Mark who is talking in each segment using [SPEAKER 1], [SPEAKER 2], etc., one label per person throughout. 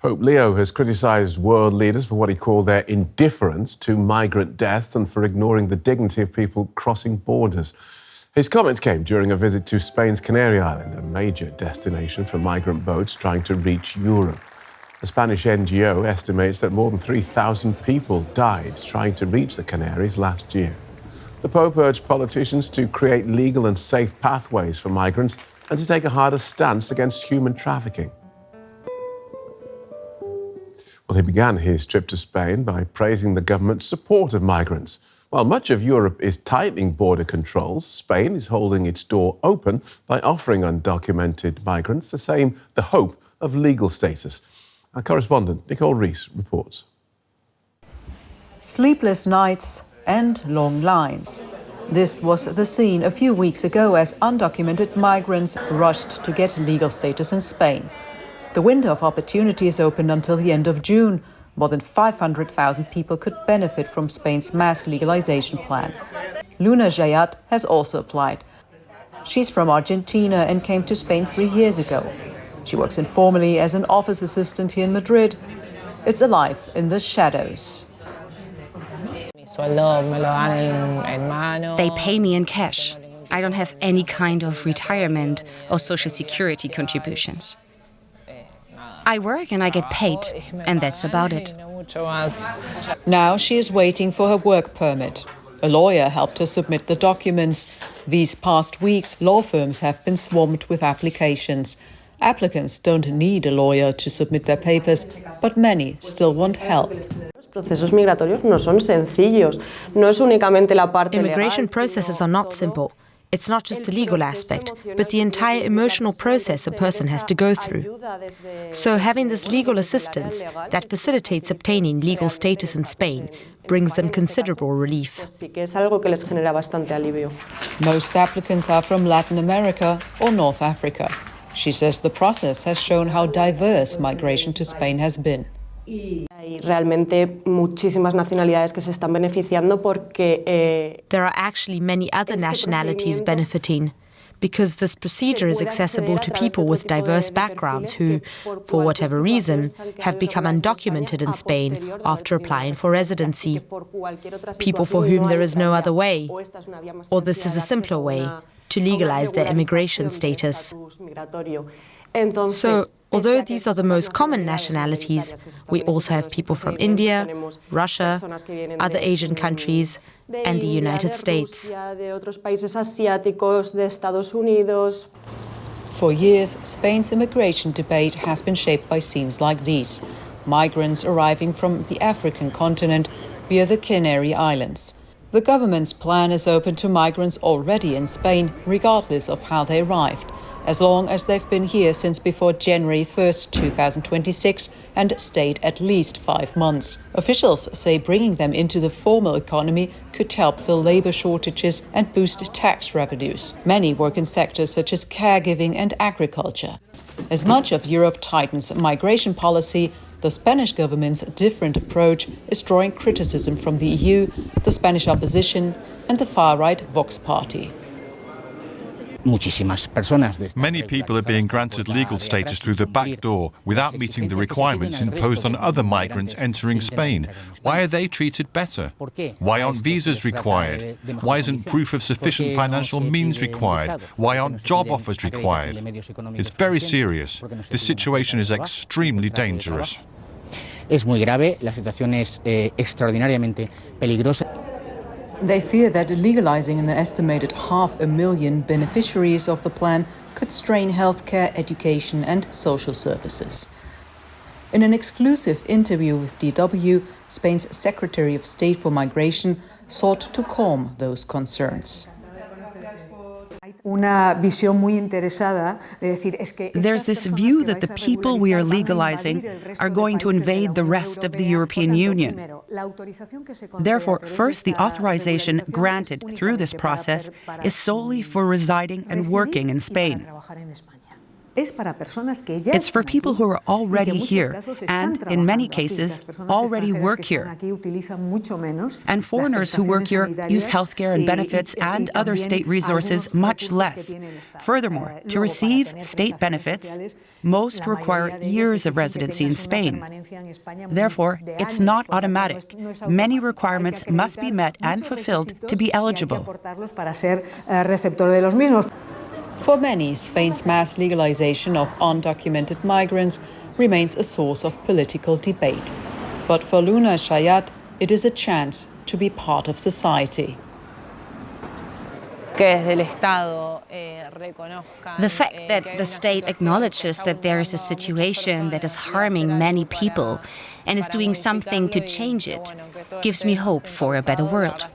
[SPEAKER 1] Pope Leo has criticised world leaders for what he called their indifference to migrant deaths and for ignoring the dignity of people crossing borders. His comments came during a visit to Spain's Canary Island, a major destination for migrant boats trying to reach Europe. The Spanish NGO estimates that more than 3,000 people died trying to reach the Canaries last year. The Pope urged politicians to create legal and safe pathways for migrants and to take a harder stance against human trafficking. Well, he began his trip to Spain by praising the government's support of migrants. While much of Europe is tightening border controls, Spain is holding its door open by offering undocumented migrants the hope of legal status. Our correspondent Nicole Ris reports.
[SPEAKER 2] Sleepless nights and long lines. This was the scene a few weeks ago as undocumented migrants rushed to get legal status in Spain. The window of opportunity is open until the end of June. More than 500,000 people could benefit from Spain's mass legalization plan. Luna Jayat has also applied. She's from Argentina and came to Spain 3 years ago. She works informally as an office assistant here in Madrid. It's a life in the shadows.
[SPEAKER 3] They pay me in cash. I don't have any kind of retirement or social security contributions. I work and I get paid, and that's about it.
[SPEAKER 2] Now she is waiting for her work permit. A lawyer helped her submit the documents. These past weeks, law firms have been swamped with applications. Applicants don't need a lawyer to submit their papers, but many still want help.
[SPEAKER 4] Immigration processes are not simple. It's not just the legal aspect, but the entire emotional process a person has to go through. So having this legal assistance that facilitates obtaining legal status in Spain brings them considerable relief.
[SPEAKER 2] Most applicants are from Latin America or North Africa. She says the process has shown how diverse migration to Spain has been.
[SPEAKER 4] There are actually many other nationalities benefiting, because this procedure is accessible to people with diverse backgrounds who, for whatever reason, have become undocumented in Spain after applying for residency. People for whom there is no other way, or this is a simpler way, to legalize their immigration status. So, although these are the most common nationalities, we also have people from India, Russia, other Asian countries, and the United States.
[SPEAKER 2] For years, Spain's immigration debate has been shaped by scenes like these. Migrants arriving from the African continent via the Canary Islands. The government's plan is open to migrants already in Spain, regardless of how they arrived, as long as they've been here since before January 1st, 2026 and stayed at least 5 months. Officials say bringing them into the formal economy could help fill labor shortages and boost tax revenues. Many work in sectors such as caregiving and agriculture. As much of Europe tightens migration policy, the Spanish government's different approach is drawing criticism from the EU, the Spanish opposition, and the far-right Vox party.
[SPEAKER 5] Many people are being granted legal status through the back door without meeting the requirements imposed on other migrants entering Spain. Why are they treated better? Why aren't visas required? Why isn't proof of sufficient financial means required? Why aren't job offers required? It's very serious. This situation is extremely dangerous.
[SPEAKER 6] Es muy grave, la situación es extraordinariamente peligrosa.
[SPEAKER 2] They fear that legalizing an estimated 500,000 beneficiaries of the plan could strain healthcare, education and social services. In an exclusive interview with DW, Spain's Secretary of State for Migration sought to calm those concerns.
[SPEAKER 7] There's this view that the people we are legalizing are going to invade the rest of the European Union. Therefore, first, the authorization granted through this process is solely for residing and working in Spain. It's for people who are already here and, in many cases, already work here. And foreigners who work here use healthcare and benefits and other state resources much less. Furthermore, to receive state benefits, most require years of residency in Spain. Therefore, it's not automatic. Many requirements must be met and fulfilled to be eligible.
[SPEAKER 2] For many, Spain's mass legalization of undocumented migrants remains a source of political debate. But for Luna Shayat, it is a chance to be part of society.
[SPEAKER 3] The fact that the state acknowledges that there is a situation that is harming many people and is doing something to change it gives me hope for a better world.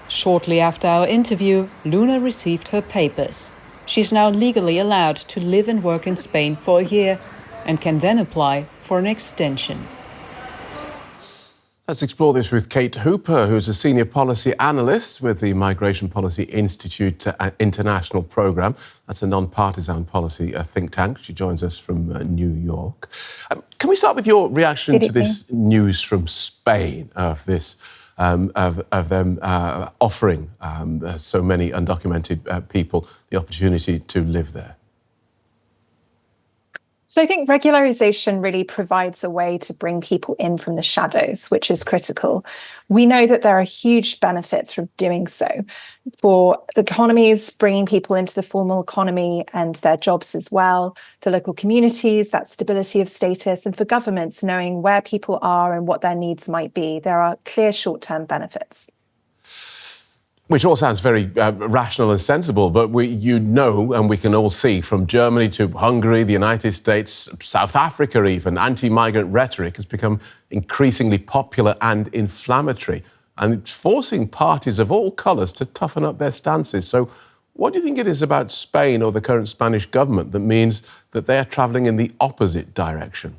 [SPEAKER 2] Shortly after our interview, Luna received her papers. She's now legally allowed to live and work in Spain for a year and can then apply for an extension.
[SPEAKER 1] Let's explore this with Kate Hooper, who's a senior policy analyst with the Migration Policy Institute International Programme. That's a non-partisan policy think tank. She joins us from New York. Can we start with your reaction to this news from Spain of this of them offering so many undocumented people the opportunity to live there?
[SPEAKER 8] So I think regularization really provides a way to bring people in from the shadows, which is critical. We know that there are huge benefits from doing so. For the economies, bringing people into the formal economy and their jobs as well, for local communities, that stability of status, and for governments knowing where people are and what their needs might be. There are clear short-term benefits.
[SPEAKER 1] Which all sounds very rational and sensible, but and we can all see from Germany to Hungary, the United States, South Africa even, anti-migrant rhetoric has become increasingly popular and inflammatory, and it's forcing parties of all colours to toughen up their stances. So what do you think it is about Spain or the current Spanish government that means that they're travelling in the opposite direction?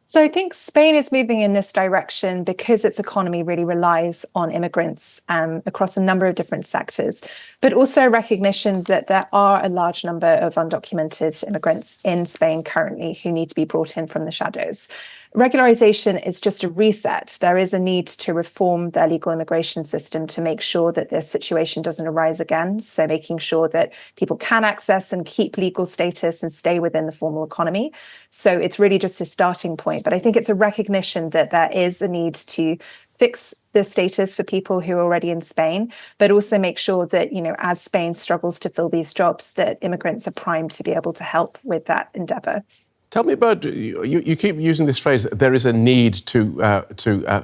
[SPEAKER 8] So I think Spain is moving in this direction because its economy really relies on immigrants across a number of different sectors, but also recognition that there are a large number of undocumented immigrants in Spain currently who need to be brought in from the shadows. Regularization is just a reset. There is a need to reform their legal immigration system to make sure that this situation doesn't arise again. So making sure that people can access and keep legal status and stay within the formal economy. So it's really just a starting point. But I think it's a recognition that there is a need to fix the status for people who are already in Spain, but also make sure that, as Spain struggles to fill these jobs, that immigrants are primed to be able to help with that endeavour.
[SPEAKER 1] Tell me about, you keep using this phrase, there is a need to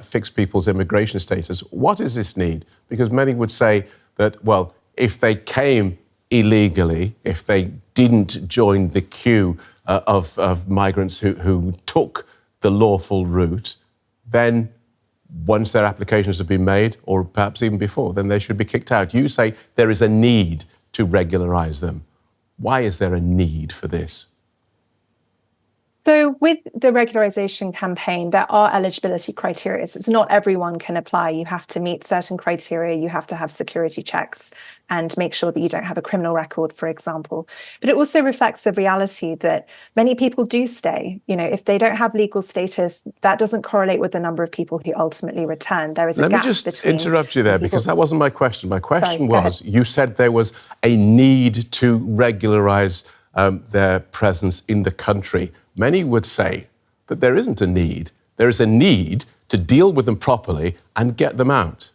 [SPEAKER 1] fix people's immigration status. What is this need? Because many would say that, well, if they came illegally, if they didn't join the queue of migrants who took the lawful route, then once their applications have been made, or perhaps even before, then they should be kicked out. You say there is a need to regularise them. Why is there a need for this?
[SPEAKER 8] So with the regularization campaign, there are eligibility criteria. It's not everyone can apply. You have to meet certain criteria. You have to have security checks and make sure that you don't have a criminal record, for example. But it also reflects the reality that many people do stay. If they don't have legal status, that doesn't correlate with the number of people who ultimately return. There is a gap between... Let me just interrupt you there, because that wasn't my question. My question was, you said there was a need to regularize their presence in the country. Many would say that there isn't a need. There is a need to deal with them properly and get them out.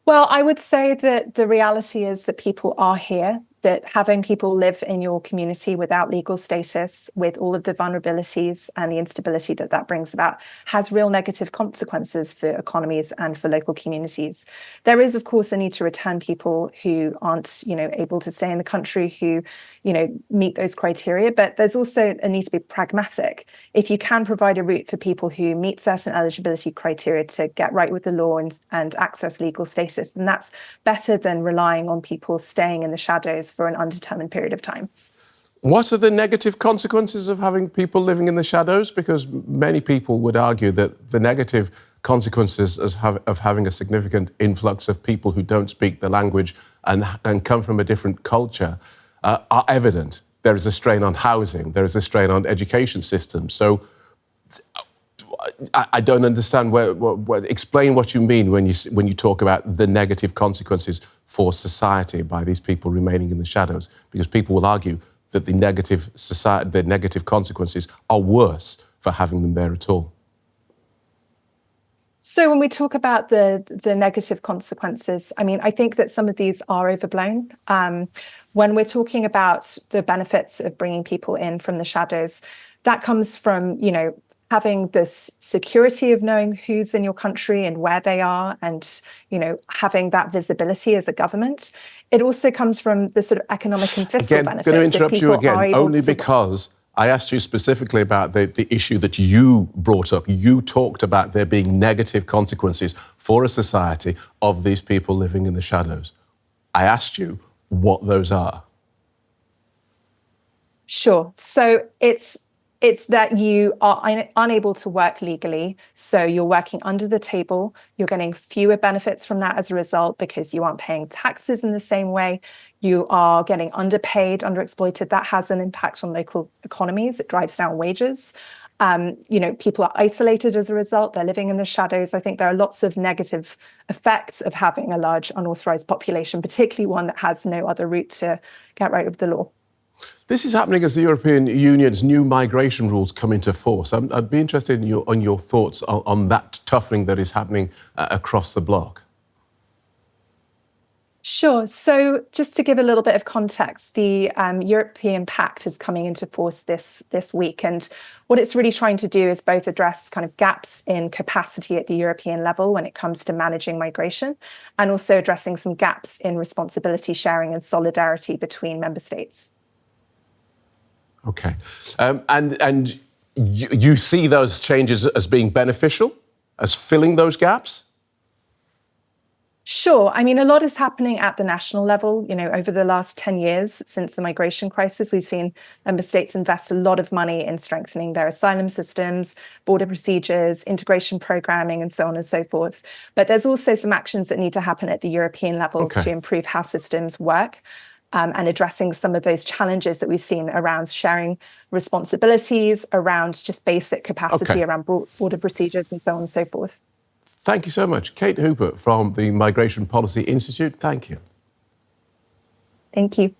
[SPEAKER 8] Well, I would say that the reality is that people are here, that having people live in your community without legal status, with all of the vulnerabilities and the instability that that brings about, has real negative consequences for economies and for local communities. There is, of course, a need to return people who aren't, able to stay in the country, who, meet those criteria. But there's also a need to be pragmatic. If you can provide a route for people who meet certain eligibility criteria to get right with the law and access legal status, then that's better than relying on people staying in the shadows for an undetermined period of time.
[SPEAKER 1] What are the negative consequences of having people living in the shadows? Because many people would argue that the negative consequences of having a significant influx of people who don't speak the language and come from a different culture are evident. There is a strain on housing. There is a strain on education systems. So I don't understand. Explain what you mean when you talk about the negative consequences for society by these people remaining in the shadows, because people will argue that the negative consequences are worse for having them there at all.
[SPEAKER 8] So when we talk about the negative consequences, I mean, I think that some of these are overblown. When we're talking about the benefits of bringing people in from the shadows, that comes from, having this security of knowing who's in your country and where they are, and, having that visibility as a government. It also comes from the sort of economic and fiscal benefits.
[SPEAKER 1] I'm going to interrupt you again, only because I asked you specifically about the issue that you brought up. You talked about there being negative consequences for a society of these people living in the shadows. I asked you what those are.
[SPEAKER 8] Sure. So it's that you are unable to work legally. So you're working under the table. You're getting fewer benefits from that as a result because you aren't paying taxes in the same way. You are getting underpaid, underexploited. That has an impact on local economies. It drives down wages. People are isolated as a result. They're living in the shadows. I think there are lots of negative effects of having a large unauthorized population, particularly one that has no other route to get right with the law.
[SPEAKER 1] This is happening as the European Union's new migration rules come into force. I'd be interested in your thoughts on that toughening that is happening across the bloc.
[SPEAKER 8] Sure. So just to give a little bit of context, the European Pact is coming into force this week. And what it's really trying to do is both address kind of gaps in capacity at the European level when it comes to managing migration, and also addressing some gaps in responsibility sharing and solidarity between member states.
[SPEAKER 1] OK. And you see those changes as being beneficial, as filling those gaps?
[SPEAKER 8] Sure. I mean, a lot is happening at the national level. Over the last 10 years since the migration crisis, we've seen member states invest a lot of money in strengthening their asylum systems, border procedures, integration programming, and so on and so forth. But there's also some actions that need to happen at the European level to improve how systems work. And addressing some of those challenges that we've seen around sharing responsibilities, around just basic capacity, around border procedures, and so on and so forth.
[SPEAKER 1] Thank you so much. Kate Hooper from the Migration Policy Institute. Thank you.
[SPEAKER 8] Thank you.